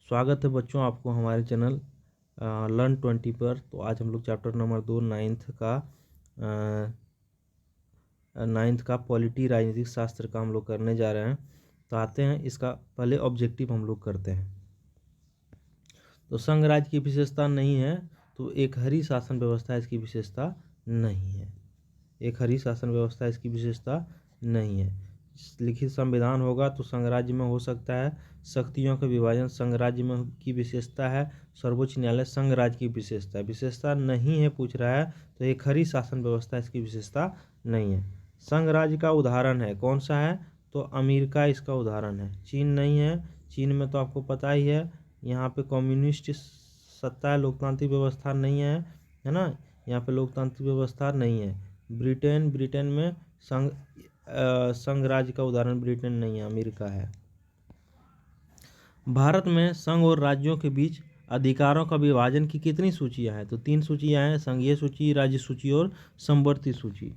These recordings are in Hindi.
स्वागत है बच्चों आपको हमारे चैनल Learn20 पर। तो आज हम लोग चैप्टर नंबर 2 नाइन्थ का पॉलिटी राजनीतिक शास्त्र का हम लोग करने जा रहे हैं। तो आते हैं, इसका पहले ऑब्जेक्टिव हम लोग करते हैं। तो संघ राज्य की विशेषता नहीं है, तो एक हरी शासन व्यवस्था इसकी विशेषता नहीं है। एक हरी शासन व्यवस्था इसकी विशेषता नहीं है। लिखित संविधान होगा तो संघ राज्य में हो सकता है। शक्तियों का विभाजन संघ राज्य में की विशेषता है। सर्वोच्च न्यायालय संघ राज्य की विशेषता नहीं है पूछ रहा है, तो एक हरी शासन व्यवस्था इसकी विशेषता नहीं है। संघ राज्य का उदाहरण है, कौन सा है? तो अमेरिका इसका उदाहरण है। चीन नहीं है, चीन में तो आपको पता ही है, यहाँ पे कम्युनिस्ट सत्ता है, लोकतांत्रिक व्यवस्था नहीं है ना, यहाँ पे लोकतांत्रिक व्यवस्था नहीं है। ब्रिटेन में संघ राज्य का उदाहरण ब्रिटेन नहीं है, अमेरिका है। भारत में संघ और राज्यों के बीच अधिकारों का विभाजन की कितनी सूचियां हैं? तो 3 सूचियां हैं, संघीय सूची, राज्य सूची और समवर्ती सूची।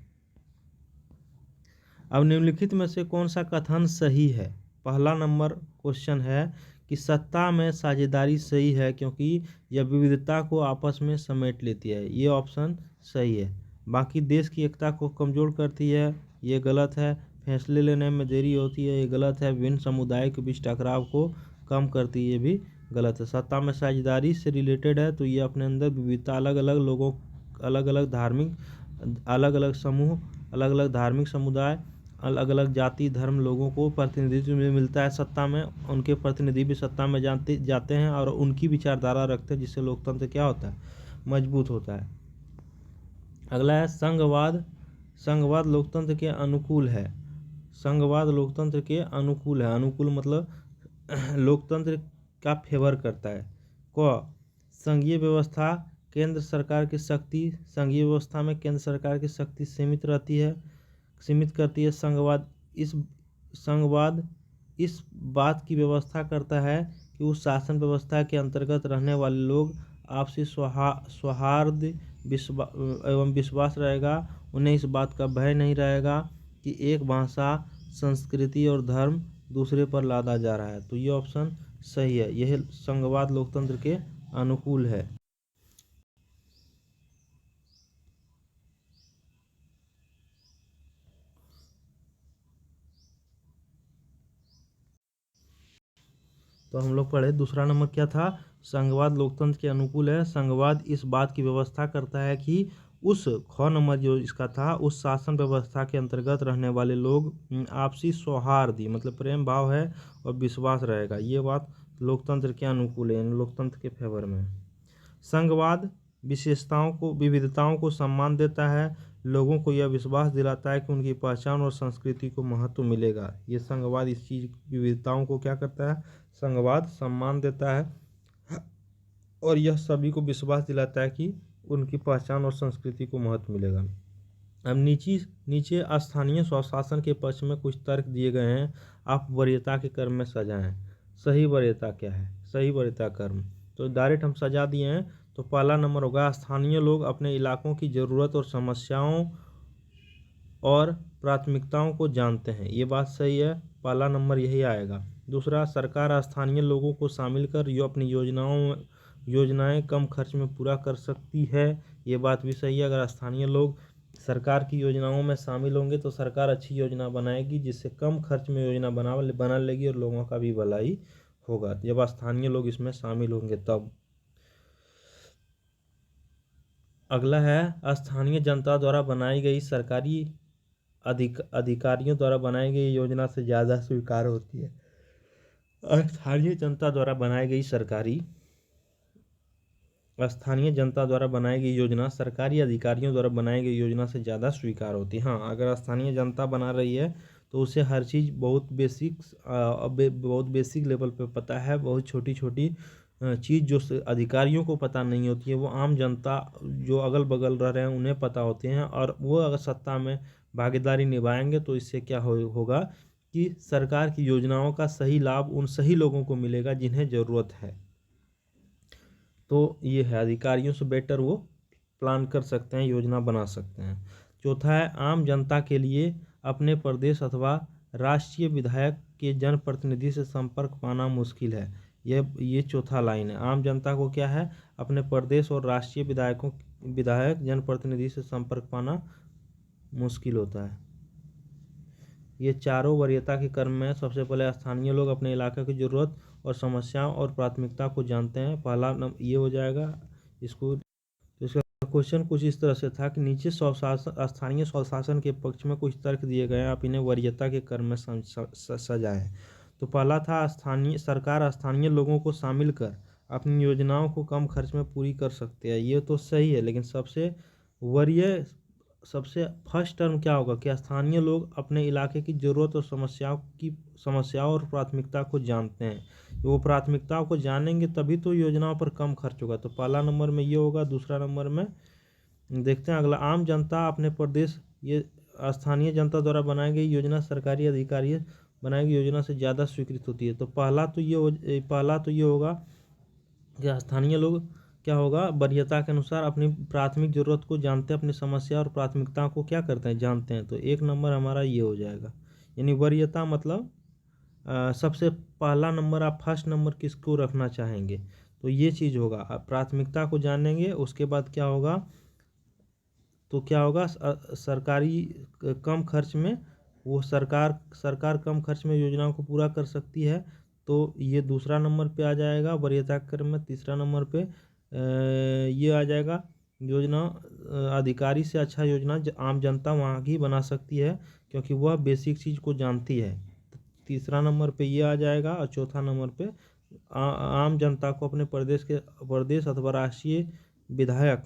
अब निम्नलिखित में से कौन सा कथन सही है? पहला नंबर क्वेश्चन है कि सत्ता में साझेदारी सही है क्योंकि यह विविधता को आपस में समेट लेती है, ये ऑप्शन सही है। बाकी देश की एकता को कमजोर करती है, ये गलत है। फैसले लेने में देरी होती है, ये गलत है। विभिन्न समुदाय के बीच टकराव को कम करती है, ये भी गलत है। सत्ता में साझेदारी से रिलेटेड है, तो ये अपने अंदर विविधता, अलग अलग लोगों, अलग अलग धार्मिक, अलग अलग समूह, अलग अलग धार्मिक समुदाय, अलग अलग जाति धर्म लोगों को प्रतिनिधित्व मिलता है सत्ता में। उनके प्रतिनिधि भी सत्ता में जाते हैं और उनकी विचारधारा रखते हैं, जिससे लोकतंत्र क्या होता है? मजबूत होता है। अगला है संघवाद। संघवाद लोकतंत्र के अनुकूल है। संघवाद लोकतंत्र के अनुकूल है। अनुकूल मतलब लोकतंत्र का फेवर करता है। संघीय व्यवस्था, केंद्र सरकार की शक्ति, संघीय व्यवस्था में केंद्र सरकार की शक्ति सीमित करती है। संघवाद इस बात की व्यवस्था करता है कि उस शासन व्यवस्था के अंतर्गत रहने वाले लोग आपसी सौहार्द एवं विश्वास रहेगा। उन्हें इस बात का भय नहीं रहेगा कि एक भाषा, संस्कृति और धर्म दूसरे पर लादा जा रहा है। तो ये ऑप्शन सही है, यह संघवाद लोकतंत्र के अनुकूल है। तो हम लोग पढ़े, दूसरा नंबर क्या था? संघवाद लोकतंत्र के अनुकूल है। संघवाद इस बात की व्यवस्था करता है कि उस नंबर जो इसका था, उस शासन व्यवस्था के अंतर्गत रहने वाले लोग आपसी सौहार्द मतलब प्रेम भाव है और विश्वास रहेगा। ये बात लोकतंत्र के अनुकूल है, लोकतंत्र के फेवर में। संघवाद विविधताओं को सम्मान देता है। लोगों को यह विश्वास दिलाता है कि उनकी पहचान और संस्कृति को महत्व मिलेगा। ये संघवाद इस चीज विविधताओं को क्या करता है? संघवाद सम्मान देता है और यह सभी को विश्वास दिलाता है कि उनकी पहचान और संस्कृति को महत्व मिलेगा। अब नीचे स्थानीय स्वशासन के पक्ष में कुछ तर्क दिए गए हैं, आप वरीयता के क्रम में सजाएं। सही वरीयता क्या है? सही वरीयता क्रम तो डायरेक्ट हम सजा दिए हैं। तो पहला नंबर होगा, स्थानीय लोग अपने इलाकों की जरूरत और समस्याओं और प्राथमिकताओं को जानते हैं, ये बात सही है, पहला नंबर यही आएगा। दूसरा, सरकार स्थानीय लोगों को शामिल कर जो अपनी योजनाएं कम खर्च में पूरा कर सकती है, ये बात भी सही है। अगर स्थानीय लोग सरकार की योजनाओं में शामिल होंगे तो सरकार अच्छी योजना बनाएगी, जिससे कम खर्च में योजना बना लेगी और लोगों का भी भलाई होगा, जब स्थानीय लोग इसमें शामिल होंगे तब। अगला है, स्थानीय जनता द्वारा बनाई गई सरकारी अधिकारियों द्वारा बनाई गई योजना से ज़्यादा स्वीकार होती है। स्थानीय जनता द्वारा बनाई गई योजना सरकारी अधिकारियों द्वारा बनाई गई योजना से ज़्यादा स्वीकार होती है। हाँ, अगर स्थानीय जनता बना रही है तो उसे हर चीज़ बहुत बेसिक लेवल पे पता है। बहुत छोटी छोटी चीज़ जो अधिकारियों को पता नहीं होती है, वो आम जनता जो अगल बगल रह रहे हैं उन्हें पता होते हैं, और वो अगर सत्ता में भागीदारी निभाएंगे तो इससे क्या होगा कि सरकार की योजनाओं का सही लाभ उन सही लोगों को मिलेगा जिन्हें ज़रूरत है। तो ये है, अधिकारियों से बेटर वो प्लान कर सकते हैं, योजना बना सकते हैं। चौथा है, आम जनता के लिए अपने प्रदेश अथवा राष्ट्रीय विधायक के जनप्रतिनिधि से संपर्क पाना मुश्किल है। ये चौथा लाइन है। आम जनता को क्या है, अपने प्रदेश और राष्ट्रीय विधायक जनप्रतिनिधि से संपर्क पाना मुश्किल होता है। ये चारों वरीयता के क्रम में सबसे पहले स्थानीय लोग अपने इलाके की ज़रूरत और समस्याओं और प्राथमिकता को जानते हैं। पहला ये हो जाएगा। इसको तो इसका क्वेश्चन कुछ इस तरह से था कि नीचे स्थानीय स्वशासन के पक्ष में कुछ तर्क दिए गए हैं, आप इन्हें वरीयता के क्रम में सजाएं। तो पहला था सरकार स्थानीय लोगों को शामिल कर अपनी योजनाओं को कम खर्च में पूरी कर सकते हैं। ये तो सही है, लेकिन सबसे फर्स्ट टर्म क्या होगा कि स्थानीय लोग अपने इलाके की ज़रूरत और समस्याओं और प्राथमिकता को जानते हैं। वो प्राथमिकताओं को जानेंगे तभी तो योजनाओं पर कम खर्च होगा। तो पहला नंबर में ये होगा। दूसरा नंबर में देखते हैं अगला, आम जनता अपने प्रदेश, ये स्थानीय जनता द्वारा बनाई गई योजना सरकारी अधिकारी बनाई गई योजना से ज़्यादा स्वीकृत होती है। तो पहला तो ये होगा कि स्थानीय लोग क्या होगा, वरीयता के अनुसार अपनी प्राथमिक जरूरत को जानते हैं, अपनी समस्या और प्राथमिकताओं को क्या करते हैं, जानते हैं। तो एक नंबर हमारा ये हो जाएगा। यानी वरीयता मतलब सबसे पहला नंबर, आप फर्स्ट नंबर किसको रखना चाहेंगे, तो ये चीज़ होगा। आप प्राथमिकता को जानेंगे, उसके बाद क्या होगा, तो क्या होगा, सरकारी कम खर्च में, वो सरकार कम खर्च में योजनाओं को पूरा कर सकती है। तो ये दूसरा नंबर पे आ जाएगा वरीयता क्रम में। तीसरा नंबर पे ये आ जाएगा, योजना अधिकारी से अच्छा योजना आम जनता वहाँ की बना सकती है, क्योंकि वह बेसिक चीज़ को जानती है। तीसरा नंबर पे ये आ जाएगा। और चौथा नंबर पे आम जनता को अपने प्रदेश अथवा राष्ट्रीय विधायक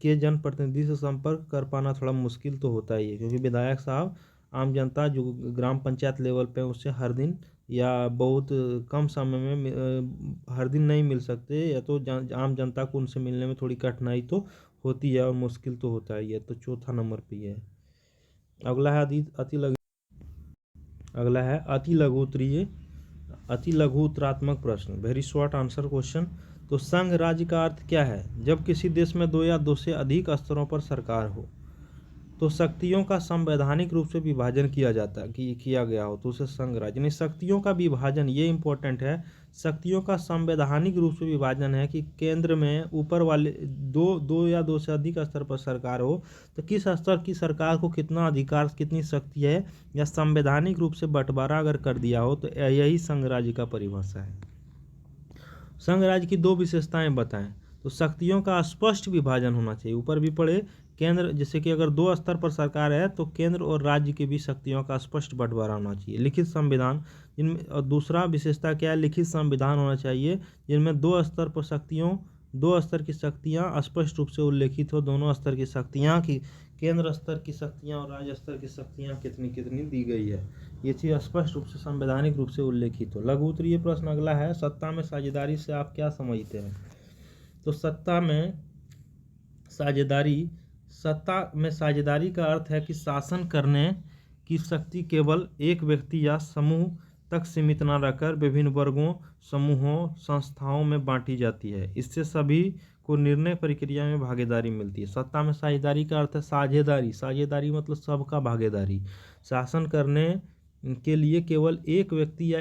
के जनप्रतिनिधि से संपर्क कर पाना थोड़ा मुश्किल तो होता ही है, क्योंकि विधायक साहब आम जनता जो ग्राम पंचायत लेवल पे उससे हर दिन या बहुत कम समय में हर दिन नहीं मिल सकते, या तो आम जनता को उनसे मिलने में थोड़ी कठिनाई तो होती है और मुश्किल तो होता ही है। तो चौथा नंबर पे ये है। अगला है अति लघु उत्तरात्मक प्रश्न, वेरी शॉर्ट आंसर क्वेश्चन। तो संघ राज्य का अर्थ क्या है? जब किसी देश में दो या दो से अधिक स्तरों पर सरकार हो, तो शक्तियों का संवैधानिक रूप से विभाजन किया गया हो, तो उसे संघ राज्य। यानी शक्तियों का विभाजन, ये इंपॉर्टेंट है। शक्तियों का संवैधानिक रूप से विभाजन है कि केंद्र में ऊपर वाले दो या दो से अधिक स्तर पर सरकार हो, तो किस स्तर की सरकार को कितना अधिकार, कितनी शक्ति है, या संवैधानिक रूप से बंटवारा अगर कर दिया हो, तो यही संघ राज्य का परिभाषा है। संघ राज्य की दो विशेषताएं बताएं। तो शक्तियों का स्पष्ट विभाजन होना चाहिए, ऊपर भी पढ़े, केंद्र, जैसे कि अगर दो स्तर पर सरकार है तो केंद्र और राज्य के बीच शक्तियों का स्पष्ट बंटवारा होना चाहिए। लिखित संविधान, जिनमें, और दूसरा विशेषता क्या है, लिखित संविधान होना चाहिए जिनमें दो स्तर की शक्तियाँ स्पष्ट रूप से उल्लेखित हो। दोनों स्तर की शक्तियाँ की, केंद्र स्तर की शक्तियाँ और राज्य स्तर की शक्तियाँ कितनी कितनी दी गई है, ये चीज़ स्पष्ट रूप से संवैधानिक रूप से उल्लेखित हो। लघु उत्तरीय प्रश्न अगला है, सत्ता में साझेदारी से आप क्या समझते हैं? तो सत्ता में साझेदारी का अर्थ है कि शासन करने की शक्ति केवल एक व्यक्ति या समूह तक सीमित न रहकर विभिन्न वर्गों, समूहों, संस्थाओं में बांटी जाती है। इससे सभी को निर्णय प्रक्रिया में भागीदारी मिलती है। सत्ता में साझेदारी का अर्थ है साझेदारी मतलब सबका भागीदारी। शासन करने के लिए केवल एक व्यक्ति या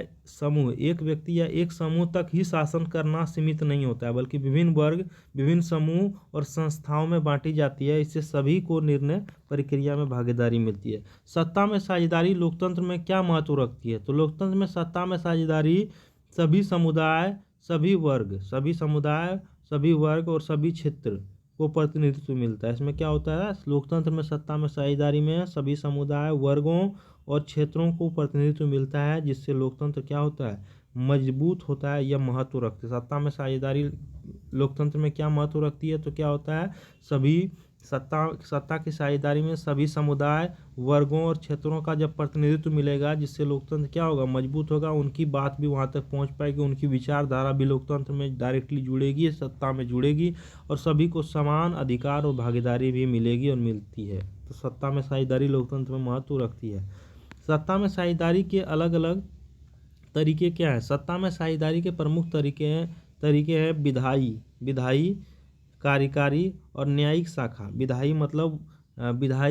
एक समूह तक ही शासन करना सीमित नहीं होता है, बल्कि विभिन्न वर्ग, विभिन्न समूह और संस्थाओं में बांटी जाती है। इससे सभी को निर्णय प्रक्रिया में भागीदारी मिलती है। सत्ता में साझेदारी लोकतंत्र में क्या महत्व रखती है? तो लोकतंत्र में सत्ता में साझेदारी सभी समुदाय, सभी वर्ग और सभी क्षेत्र को प्रतिनिधित्व मिलता है। इसमें क्या होता है, लोकतंत्र में सत्ता में साझेदारी में सभी समुदाय, वर्गों और क्षेत्रों को प्रतिनिधित्व मिलता है, जिससे लोकतंत्र क्या होता है, मजबूत होता है या महत्व रखते हैं। सत्ता में साझेदारी लोकतंत्र में क्या महत्व रखती है, तो क्या होता है, सत्ता की साझेदारी में सभी समुदाय, वर्गों और क्षेत्रों का जब प्रतिनिधित्व मिलेगा, जिससे लोकतंत्र क्या होगा, मजबूत होगा, उनकी बात भी वहाँ तक पहुँच पाएगी, उनकी विचारधारा भी लोकतंत्र में डायरेक्टली जुड़ेगी, सत्ता में जुड़ेगी, और सभी को समान अधिकार और भागीदारी भी मिलेगी और मिलती है। तो सत्ता में साझेदारी लोकतंत्र में महत्व रखती है। सत्ता में साझेदारी के अलग अलग तरीके क्या हैं? सत्ता में साझेदारी के प्रमुख तरीके हैं विधायी, कार्यकारी और न्यायिक शाखा। विधायी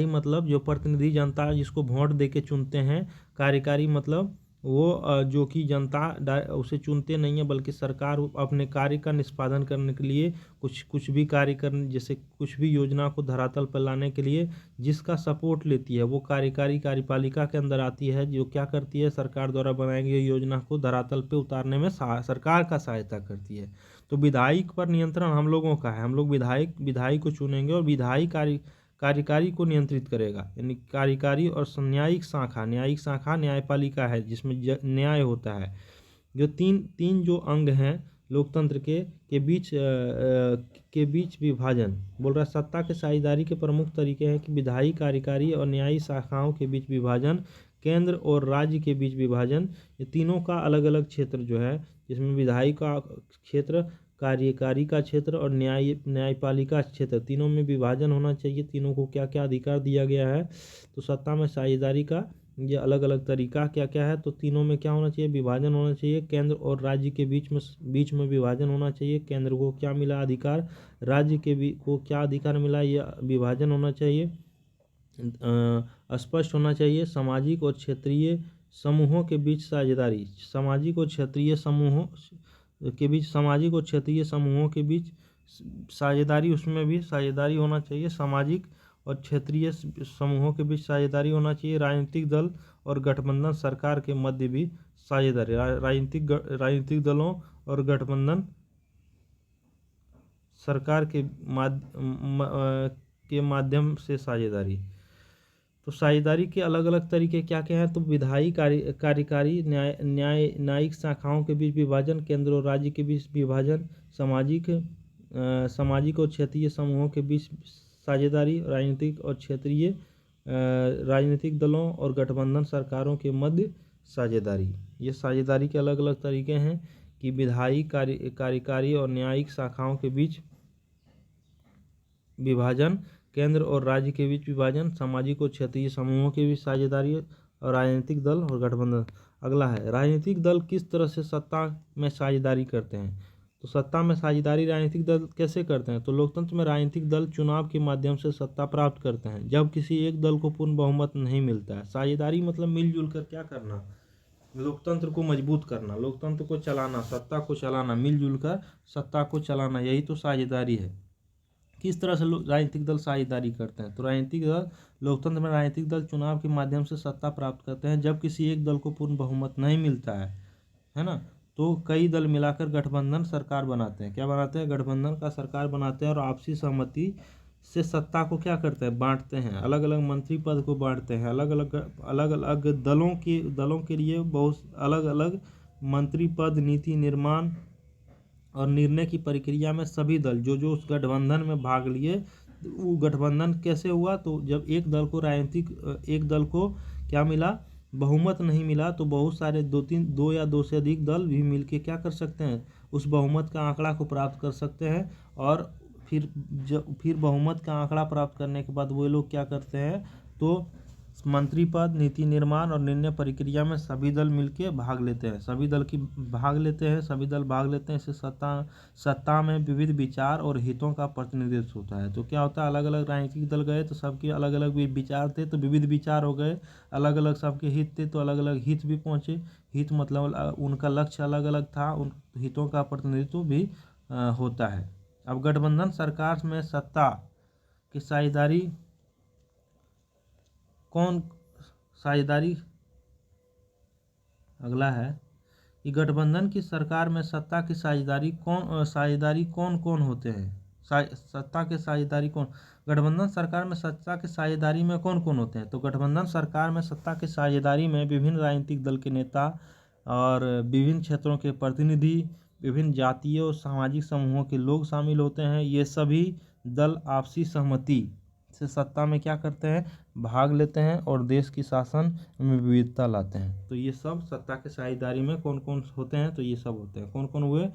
मतलब जो प्रतिनिधि जनता जिसको वोट दे के चुनते हैं। कार्यकारी मतलब वो जो कि जनता उसे चुनते नहीं है, बल्कि सरकार अपने कार्य का निष्पादन करने के लिए कुछ भी कार्य करने, जैसे कुछ भी योजना को धरातल पर लाने के लिए जिसका सपोर्ट लेती है वो कार्यपालिका के अंदर आती है, जो क्या करती है, सरकार द्वारा बनाई गई योजना को धरातल पे उतारने में सरकार का सहायता करती है। तो विधायिक पर नियंत्रण हम लोगों का है, हम लोग विधायी को चुनेंगे और विधायी कार्यकारी को नियंत्रित करेगा, यानी कार्यकारी और न्यायिक शाखा न्यायपालिका है, जिसमें न्याय होता है। जो तीन जो अंग हैं लोकतंत्र के बीच विभाजन बोल रहा है। सत्ता के साझेदारी के प्रमुख तरीके हैं कि विधायी, कार्यकारी और न्यायिक शाखाओं के बीच विभाजन, केंद्र और राज्य के बीच विभाजन। ये तीनों का अलग अलग क्षेत्र जो है, जिसमें विधायी का क्षेत्र, कार्यकारी का क्षेत्र और न्यायपालिका क्षेत्र, तीनों में विभाजन होना चाहिए। तीनों को क्या क्या अधिकार दिया गया है, तो सत्ता में साझेदारी का ये अलग अलग तरीका क्या क्या है, तो तीनों में क्या होना चाहिए, विभाजन होना चाहिए। केंद्र और राज्य के बीच में विभाजन होना चाहिए। केंद्र को क्या मिला अधिकार, राज्य को क्या अधिकार मिला, यह विभाजन होना चाहिए। स्पष्ट होना चाहिए। सामाजिक और क्षेत्रीय समूहों के बीच साझेदारी, सामाजिक और क्षेत्रीय समूहों के बीच साझेदारी, उसमें भी साझेदारी होना चाहिए। सामाजिक और क्षेत्रीय समूहों के बीच साझेदारी होना चाहिए। राजनीतिक दल और गठबंधन सरकार के मध्य भी साझेदारी, राजनीतिक दलों और गठबंधन सरकार के माध्यम से साझेदारी। तो साझेदारी के अलग अलग तरीके क्या क्या हैं, तो विधायी, कार्यकारी, न्यायिक शाखाओं के बीच विभाजन, केंद्र और राज्य के बीच विभाजन, सामाजिक और क्षेत्रीय समूहों के बीच साझेदारी, राजनीतिक और क्षेत्रीय राजनीतिक दलों और गठबंधन सरकारों के मध्य साझेदारी। ये साझेदारी के अलग अलग तरीके हैं कि विधायी, कार्यकारी और न्यायिक शाखाओं के बीच विभाजन, केंद्र और राज्य के बीच विभाजन, सामाजिक और क्षेत्रीय समूहों के बीच साझेदारी और राजनीतिक दल और गठबंधन। अगला है राजनीतिक दल किस तरह से सत्ता में साझेदारी करते हैं। तो सत्ता में साझेदारी राजनीतिक दल कैसे करते हैं, तो लोकतंत्र में राजनीतिक दल चुनाव के माध्यम से सत्ता प्राप्त करते हैं जब किसी एक दल को पूर्ण बहुमत नहीं मिलता है। साझेदारी मतलब मिलजुल कर क्या करना, लोकतंत्र को मजबूत करना, लोकतंत्र को चलाना, सत्ता को चलाना, मिलजुल कर सत्ता को चलाना, यही तो साझेदारी है। किस तरह से राजनीतिक दल साझेदारी करते हैं, तो लोकतंत्र में राजनीतिक दल चुनाव के माध्यम से सत्ता प्राप्त करते हैं जब किसी एक दल को पूर्ण बहुमत नहीं मिलता है ना, तो कई दल मिलाकर गठबंधन सरकार बनाते हैं। क्या बनाते हैं, गठबंधन का सरकार बनाते हैं और आपसी सहमति से सत्ता को क्या करते हैं, बांटते हैं। अलग अलग मंत्री पद को बांटते हैं, अलग अलग दलों के लिए बहुत अलग अलग मंत्री पद। नीति निर्माण और निर्णय की प्रक्रिया में सभी दल जो उस गठबंधन में भाग लिए, वो गठबंधन कैसे हुआ, तो जब एक दल को क्या मिला, बहुमत नहीं मिला, तो बहुत सारे दो या दो से अधिक दल भी मिलके क्या कर सकते हैं, उस बहुमत का आंकड़ा को प्राप्त कर सकते हैं। और फिर बहुमत का आंकड़ा प्राप्त करने के बाद वो लोग क्या करते हैं, तो मंत्री पद, नीति निर्माण और निर्णय प्रक्रिया में सभी दल मिलके भाग लेते हैं, सभी दल भाग लेते हैं। इससे सत्ता में विविध विचार और हितों का प्रतिनिधित्व होता है। तो क्या होता है, अलग अलग राजनीतिक दल गए तो सबके अलग अलग विचार थे, तो विविध विचार हो गए, अलग अलग सबके हित थे तो अलग अलग हित भी पहुँचे। हित मतलब उनका लक्ष्य अलग अलग था, उन हितों का प्रतिनिधित्व भी होता है। अब गठबंधन सरकार में सत्ता की साझेदारी अगला है कि गठबंधन की सरकार में सत्ता की साझेदारी कौन कौन होते हैं। सत्ता के साझेदारी कौन, गठबंधन सरकार में सत्ता की साझेदारी में कौन कौन होते हैं, तो गठबंधन सरकार में सत्ता की साझेदारी में विभिन्न राजनीतिक दल के नेता और विभिन्न क्षेत्रों के प्रतिनिधि, विभिन्न जातीय और सामाजिक समूहों के लोग शामिल होते हैं। ये सभी दल आपसी सहमति से सत्ता में क्या करते हैं, भाग लेते हैं और देश की शासन में विविधता लाते हैं। तो ये सब सत्ता के साझेदारी में कौन कौन होते हैं, तो ये सब होते हैं। कौन कौन हुए,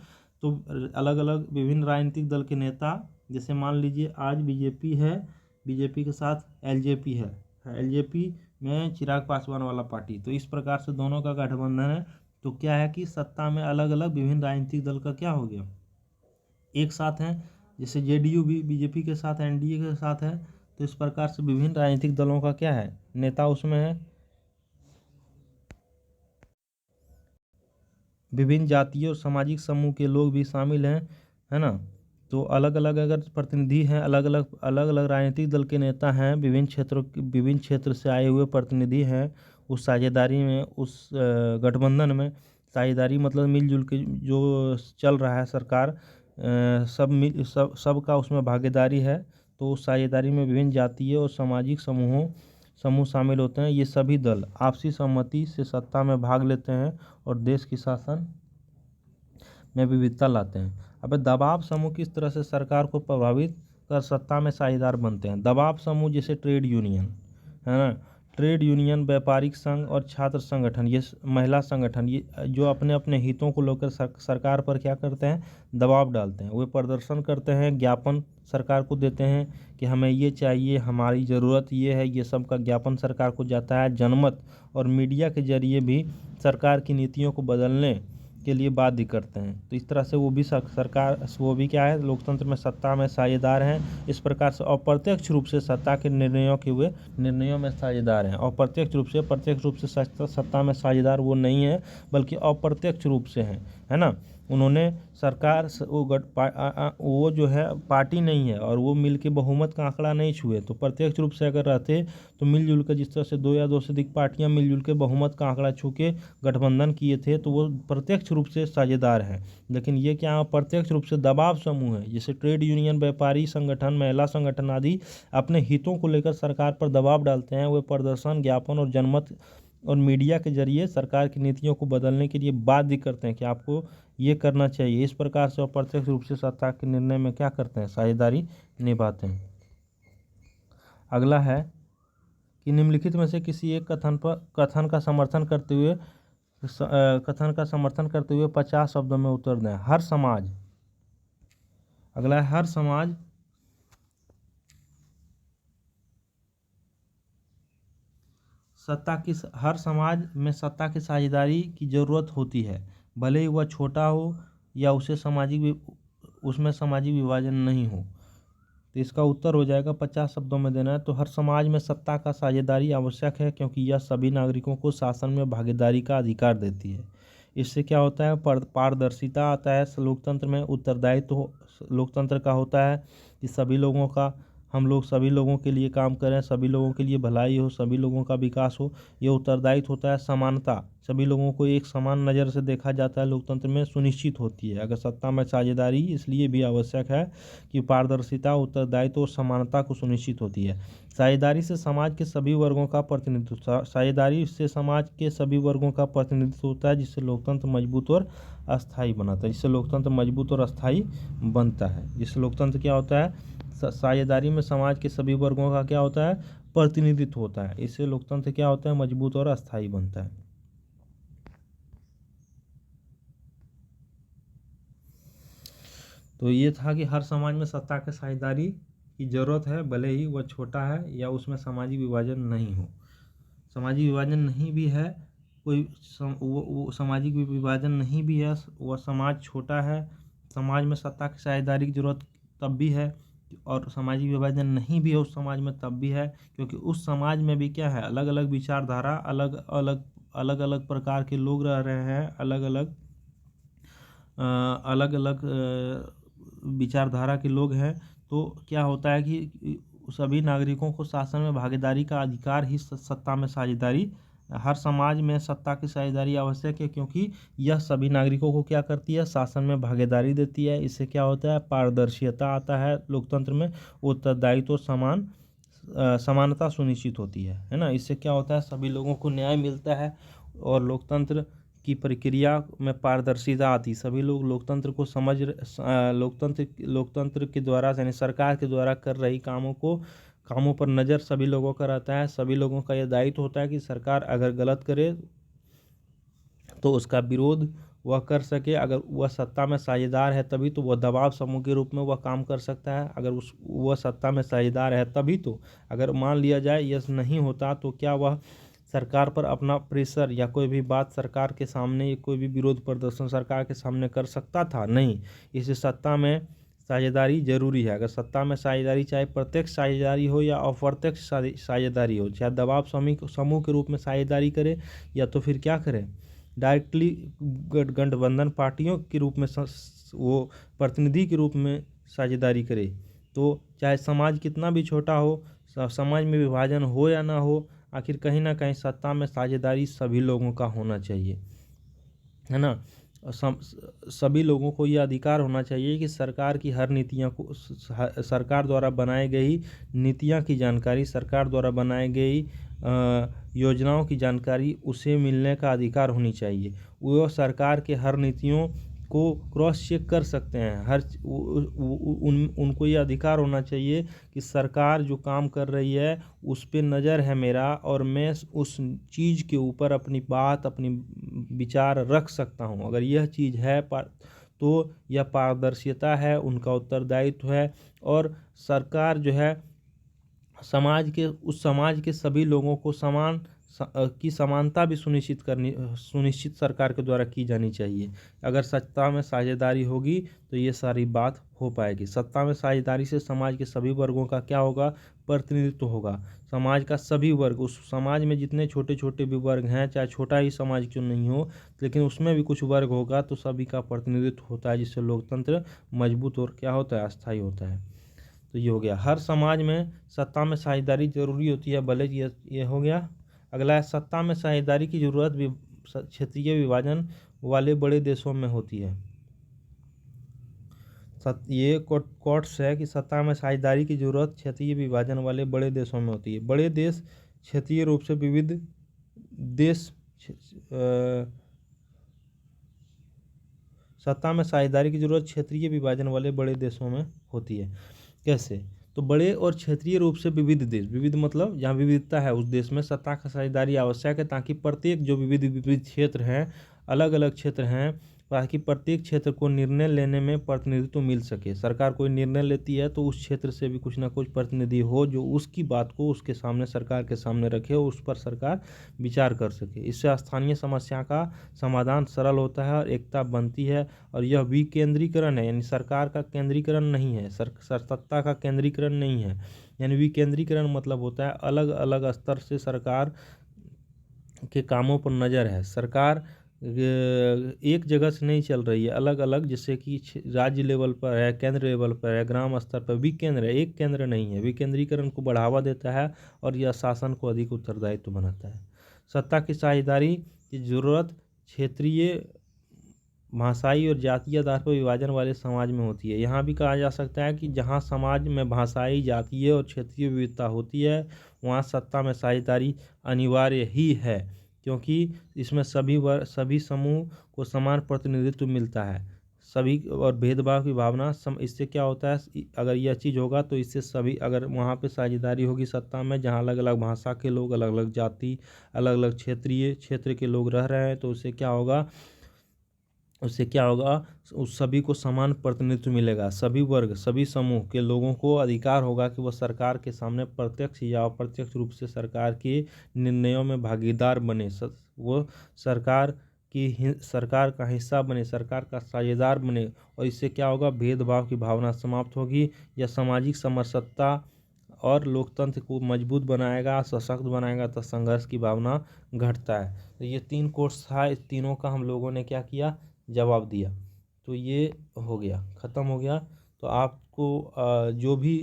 तो अलग अलग विभिन्न राजनीतिक दल के नेता, जैसे मान लीजिए आज बीजेपी है, बीजेपी के साथ एलजेपी है, एलजेपी में चिराग पासवान वाला पार्टी, तो इस प्रकार से दोनों का गठबंधन है। तो क्या है कि सत्ता में अलग अलग विभिन्न राजनीतिक दल का क्या हो गया, एक साथ है। जैसे जेडीयू भी बीजेपी के साथ, एनडीए के साथ है, तो इस प्रकार से विभिन्न राजनीतिक दलों का क्या है, नेता उसमें है। विभिन्न जातीय और सामाजिक समूह के लोग भी शामिल हैं, है ना। तो अलग अलग अगर प्रतिनिधि हैं, अलग अलग राजनीतिक दल के नेता हैं, विभिन्न क्षेत्र से आए हुए प्रतिनिधि हैं उस साझेदारी में, उस गठबंधन में। साझेदारी मतलब मिलजुल के जो चल रहा है सरकार, सबका उसमें भागीदारी है। तो उस साझेदारी में विभिन्न जातीय और सामाजिक समूह शामिल होते हैं। ये सभी दल आपसी सहमति से सत्ता में भाग लेते हैं और देश की शासन में विविधता लाते हैं। अब दबाव समूह किस तरह से सरकार को प्रभावित कर सत्ता में साझेदार बनते हैं। दबाव समूह जैसे ट्रेड यूनियन, है ना, ट्रेड यूनियन, व्यापारिक संघ और छात्र संगठन, ये महिला संगठन, ये जो अपने अपने हितों को लेकर सरकार पर क्या करते हैं, दबाव डालते हैं। वे प्रदर्शन करते हैं, ज्ञापन सरकार को देते हैं कि हमें ये चाहिए, हमारी ज़रूरत ये है, ये सब का ज्ञापन सरकार को जाता है। जनमत और मीडिया के जरिए भी सरकार की नीतियों को बदलने के लिए बाध्य करते हैं। तो इस तरह से वो भी सरकार, वो भी क्या है, लोकतंत्र में सत्ता में साझेदार हैं। इस प्रकार से अप्रत्यक्ष रूप से सत्ता के निर्णयों में साझेदार हैं। अप्रत्यक्ष रूप से, प्रत्यक्ष रूप से सत्ता में साझेदार वो नहीं है, बल्कि अप्रत्यक्ष रूप से हैं, है ना। उन्होंने सरकार वो जो है पार्टी नहीं है और वो मिल के बहुमत का आंकड़ा नहीं छुए। तो प्रत्यक्ष रूप से अगर रहते तो मिलजुल कर, जिस तरह से 2 या 2 से अधिक पार्टियां मिलजुल के बहुमत का आंकड़ा छू के गठबंधन किए थे, तो वो प्रत्यक्ष रूप से साझेदार हैं। लेकिन ये क्या अप्रत्यक्ष रूप से दबाव समूह है, जैसे ट्रेड यूनियन, व्यापारी संगठन, महिला संगठन आदि अपने हितों को लेकर सरकार पर दबाव डालते हैं। वे प्रदर्शन, ज्ञापन और जनमत और मीडिया के जरिए सरकार की नीतियों को बदलने के लिए बाध्य करते हैं कि आपको ये करना चाहिए। इस प्रकार से अप्रत्यक्ष रूप से सत्ता के निर्णय में क्या करते हैं, साझेदारी निभाते हैं। अगला है कि निम्नलिखित में से किसी एक कथन का समर्थन करते हुए 50 शब्दों में उत्तर दें। हर समाज, अगला है हर समाज में सत्ता की साझेदारी की जरूरत होती है, भले ही वह छोटा हो या उसमें सामाजिक विभाजन नहीं हो। तो इसका उत्तर हो जाएगा 50 शब्दों में देना है। तो हर समाज में सत्ता का साझेदारी आवश्यक है, क्योंकि यह सभी नागरिकों को शासन में भागीदारी का अधिकार देती है। इससे क्या होता है, पारदर्शिता आता है लोकतंत्र में। उत्तरदायित्व लोकतंत्र का होता है कि हम लोग सभी लोगों के लिए काम करें, सभी लोगों के लिए भलाई हो, सभी लोगों का विकास हो, ये उत्तरदायित्व होता है। समानता, सभी लोगों को एक समान नज़र से देखा जाता है, लोकतंत्र में सुनिश्चित होती है। अगर सत्ता में साझेदारी इसलिए भी आवश्यक है कि पारदर्शिता, उत्तरदायित्व और समानता को सुनिश्चित होती है। साझेदारी से समाज के सभी वर्गों का प्रतिनिधित्व होता है, जिससे लोकतंत्र मजबूत और अस्थायी बनाता है। जिससे लोकतंत्र क्या होता है, साझेदारी में समाज के सभी वर्गों का क्या होता है, प्रतिनिधित्व होता है। इससे लोकतंत्र क्या होता है, मजबूत और अस्थायी बनता है। तो ये था कि हर समाज में सत्ता के साझेदारी की जरूरत है, भले ही वह छोटा है या उसमें सामाजिक विभाजन नहीं हो। सामाजिक विभाजन नहीं भी है, वो सामाजिक विभाजन नहीं भी है, वह समाज छोटा है, समाज में सत्ता की साझेदारी की जरूरत तब भी है, और सामाजिक विभाजन नहीं भी है उस समाज में तब भी है, क्योंकि उस समाज में भी क्या है, अलग अलग विचारधारा, अलग अलग प्रकार के लोग रह रहे हैं, अलग अलग विचारधारा के लोग हैं। तो क्या होता है कि सभी नागरिकों को शासन में भागीदारी का अधिकार ही सत्ता में साझेदारी, हर समाज में सत्ता की साझेदारी आवश्यक है, क्योंकि यह सभी नागरिकों को क्या करती है, शासन में भागीदारी देती है। इससे क्या होता है, पारदर्शिता आता है लोकतंत्र में, उत्तरदायित्व और समानता सुनिश्चित होती है ना। इससे क्या होता है, सभी लोगों को न्याय मिलता है और लोकतंत्र की प्रक्रिया में पारदर्शिता आती। सभी लोग लोकतंत्र को लोकतंत्र के द्वारा, यानी सरकार के द्वारा कर रही कामों पर नज़र सभी लोगों का रहता है। सभी लोगों का यह दायित्व होता है कि सरकार अगर गलत करे तो उसका विरोध वह कर सके। अगर वह सत्ता में साझेदार है तभी तो वह दबाव समूह के रूप में वह काम कर सकता है। अगर वह सत्ता में साझेदार है तभी तो, अगर मान लिया जाए यह नहीं होता तो क्या वह सरकार पर अपना प्रेशर या कोई भी बात सरकार के सामने, कोई भी विरोध प्रदर्शन सरकार के सामने कर सकता था? नहीं। इसे सत्ता में साझेदारी जरूरी है। अगर सत्ता में साझेदारी चाहे प्रत्यक्ष साझेदारी हो या अप्रत्यक्ष साझेदारी हो, चाहे दबाव समूह के रूप में साझेदारी करे या तो फिर क्या करे, डायरेक्टली गठबंधन पार्टियों के रूप में वो प्रतिनिधि के रूप में साझेदारी करे। तो चाहे समाज कितना भी छोटा हो, समाज में विभाजन हो या ना हो, आखिर कहीं ना कहीं सत्ता में साझेदारी सभी लोगों का होना चाहिए, है ना। सभी लोगों को यह अधिकार होना चाहिए कि सरकार की हर नीतियाँ को, सरकार द्वारा बनाई गई नीतियाँ की जानकारी, सरकार द्वारा बनाई गई योजनाओं की जानकारी उसे मिलने का अधिकार होनी चाहिए। वो सरकार के हर नीतियों को क्रॉस चेक कर सकते हैं। उनको ये अधिकार होना चाहिए कि सरकार जो काम कर रही है उस पे नज़र है मेरा, और मैं उस चीज़ के ऊपर अपनी बात, अपनी विचार रख सकता हूँ। अगर यह चीज़ है तो यह पारदर्शिता है, उनका उत्तरदायित्व है। और सरकार जो है उस समाज के सभी लोगों को की समानता भी सुनिश्चित सरकार के द्वारा की जानी चाहिए। अगर सत्ता में साझेदारी होगी तो ये सारी बात हो पाएगी। सत्ता में साझेदारी से समाज के सभी वर्गों का क्या होगा, प्रतिनिधित्व होगा। समाज का सभी वर्ग, उस समाज में जितने छोटे छोटे भी वर्ग हैं, चाहे छोटा ही समाज क्यों नहीं हो, लेकिन उसमें भी कुछ वर्ग होगा तो सभी का प्रतिनिधित्व होता है, जिससे लोकतंत्र मजबूत और क्या होता है, अस्थायी होता है। तो ये हो गया, हर समाज में सत्ता में साझेदारी जरूरी होती है, भले ये हो गया। अगला है, सत्ता में साझेदारी की जरूरत भी क्षेत्रीय विभाजन वाले बड़े देशों में होती है। ये कोट्स है कि सत्ता में साझेदारी की जरूरत क्षेत्रीय विभाजन वाले बड़े देशों में होती है। बड़े देश क्षेत्रीय रूप से विविध देश सत्ता में साझेदारी की जरूरत क्षेत्रीय विभाजन वाले बड़े देशों में होती है। कैसे? तो बड़े और क्षेत्रीय रूप से विविध देश, विविध मतलब जहाँ विविधता है उस देश में सत्ता का साझेदारी आवश्यक है, ताकि प्रत्येक जो विविध क्षेत्र हैं, अलग अलग क्षेत्र हैं, ताकि प्रत्येक क्षेत्र को निर्णय लेने में प्रतिनिधित्व मिल सके। सरकार कोई निर्णय लेती है तो उस क्षेत्र से भी कुछ ना कुछ प्रतिनिधि हो जो उसकी बात को उसके सामने, सरकार के सामने रखे और उस पर सरकार विचार कर सके। इससे स्थानीय समस्या का समाधान सरल होता है और एकता बनती है। और यह विकेंद्रीकरण है, यानी सरकार का केंद्रीकरण नहीं है, सत्ता का केंद्रीकरण नहीं है। यानी विकेंद्रीकरण मतलब होता है अलग अलग स्तर से सरकार के कामों पर नज़र है। सरकार एक जगह से नहीं चल रही है, अलग अलग, जैसे कि राज्य लेवल पर है, केंद्र लेवल पर है, ग्राम स्तर पर विकेंद्र है, एक केंद्र नहीं है। विकेंद्रीकरण को बढ़ावा देता है और यह शासन को अधिक उत्तरदायित्व बनाता है। सत्ता की साझेदारी की जरूरत क्षेत्रीय, भाषाई और जातीय आधार पर विभाजन वाले समाज में होती है। यहाँ भी कहा जा सकता है कि जहाँ समाज में भाषाई, जातीय और क्षेत्रीय विविधता होती है वहाँ सत्ता में साझेदारी अनिवार्य ही है, क्योंकि इसमें सभी समूह को समान प्रतिनिधित्व मिलता है। सभी और भेदभाव की भावना इससे क्या होता है, अगर यह चीज़ होगा तो इससे सभी, अगर वहाँ पे साझेदारी होगी सत्ता में जहाँ अलग अलग भाषा के लोग, अलग अलग जाति, अलग अलग क्षेत्र के लोग रह रहे हैं, तो उससे क्या होगा, उस सभी को समान प्रतिनिधित्व मिलेगा। सभी वर्ग, सभी समूह के लोगों को अधिकार होगा कि वह सरकार के सामने प्रत्यक्ष या अप्रत्यक्ष रूप से सरकार के निर्णयों में भागीदार बने, वो सरकार का हिस्सा बने, सरकार का साझेदार बने। और इससे क्या होगा, भेदभाव की भावना समाप्त होगी। यह सामाजिक समरसता और लोकतंत्र को मजबूत बनाएगा, सशक्त बनाएगा, तो संघर्ष की भावना घटता है। तो ये 3 कोर्स था, इस तीनों का हम लोगों ने क्या किया, जवाब दिया। तो ये हो गया, ख़त्म हो गया। तो आपको जो भी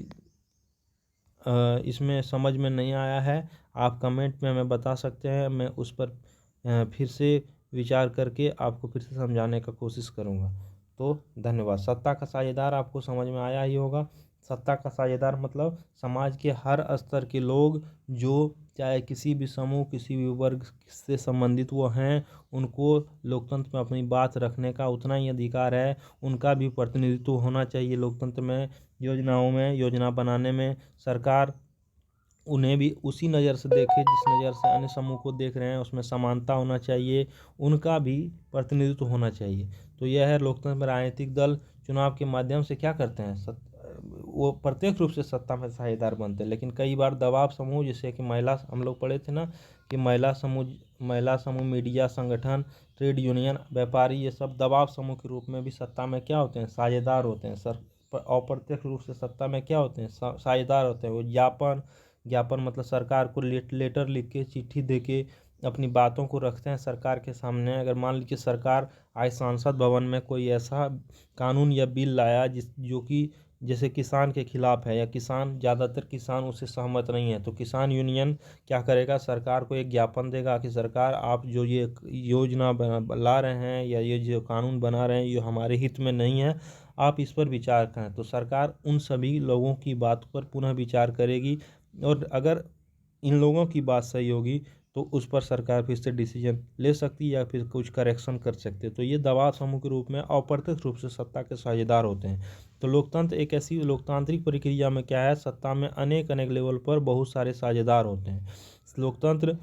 इसमें समझ में नहीं आया है आप कमेंट में हमें बता सकते हैं, मैं उस पर फिर से विचार करके आपको फिर से समझाने का कोशिश करूँगा। तो धन्यवाद। सत्ता का साझेदार आपको समझ में आया ही होगा। सत्ता का साझेदार मतलब समाज के हर स्तर के लोग जो चाहे किसी भी समूह, किसी भी वर्ग से संबंधित वो हैं, उनको लोकतंत्र में अपनी बात रखने का उतना ही अधिकार है। उनका भी प्रतिनिधित्व होना चाहिए लोकतंत्र में, योजनाओं में, योजना बनाने में। सरकार उन्हें भी उसी नज़र से देखे जिस नज़र से अन्य समूह को देख रहे हैं, उसमें समानता होना चाहिए, उनका भी प्रतिनिधित्व होना चाहिए। तो यह है लोकतंत्र में राजनीतिक दल चुनाव के माध्यम से क्या करते हैं, वो प्रत्यक्ष रूप से सत्ता में साझेदार बनते हैं, लेकिन कई बार दबाव समूह, जैसे कि महिला, हम लोग पढ़े थे ना कि महिला समूह, मीडिया संगठन, ट्रेड यूनियन, व्यापारी, ये सब दबाव समूह के रूप में भी सत्ता में क्या होते हैं, साझेदार होते हैं। अप्रत्यक्ष रूप से सत्ता में क्या होते हैं, साझेदार होते हैं। वो ज्ञापन मतलब सरकार को लेटर लिख के, चिट्ठी दे के अपनी बातों को रखते हैं सरकार के सामने। अगर मान लीजिए सरकार आज संसद भवन में कोई ऐसा कानून या बिल लाया जो कि जैसे किसान के खिलाफ है, या ज़्यादातर किसान उससे सहमत नहीं है, तो किसान यूनियन क्या करेगा, सरकार को एक ज्ञापन देगा कि सरकार आप जो ये योजना ला रहे हैं या ये जो कानून बना रहे हैं ये हमारे हित में नहीं है, आप इस पर विचार करें। तो सरकार उन सभी लोगों की बात पर पुनः विचार करेगी, और अगर इन लोगों की बात सही होगी तो उस पर सरकार फिर से डिसीजन ले सकती है या फिर कुछ करेक्शन कर सकते हैं। तो ये दबाव समूह के रूप में अप्रत्यक्ष रूप से सत्ता के साझेदार होते हैं। तो लोकतंत्र एक ऐसी लोकतांत्रिक प्रक्रिया में क्या है, सत्ता में अनेक अनेक लेवल पर बहुत सारे साझेदार होते हैं। लोकतंत्र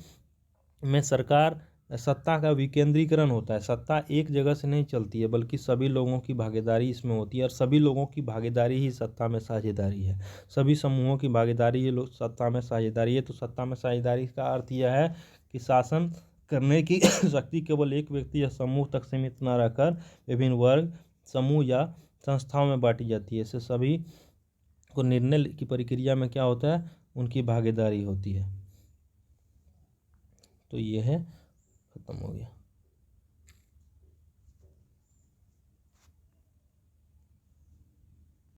में सरकार सत्ता का विकेंद्रीकरण होता है। सत्ता एक जगह से नहीं चलती है, बल्कि सभी लोगों की भागीदारी इसमें होती है, और सभी लोगों की भागीदारी ही सत्ता में साझेदारी है। सभी समूहों की भागीदारी ये लोग सत्ता में साझेदारी है। तो सत्ता में साझेदारी का अर्थ यह है कि शासन करने की शक्ति केवल एक व्यक्ति या समूह तक सीमित न रहकर विभिन्न वर्ग, समूह या संस्थाओं में बांटी जाती है। इससे सभी को निर्णय की प्रक्रिया में क्या होता है, उनकी भागीदारी होती है। तो ये है, खत्म हो गया।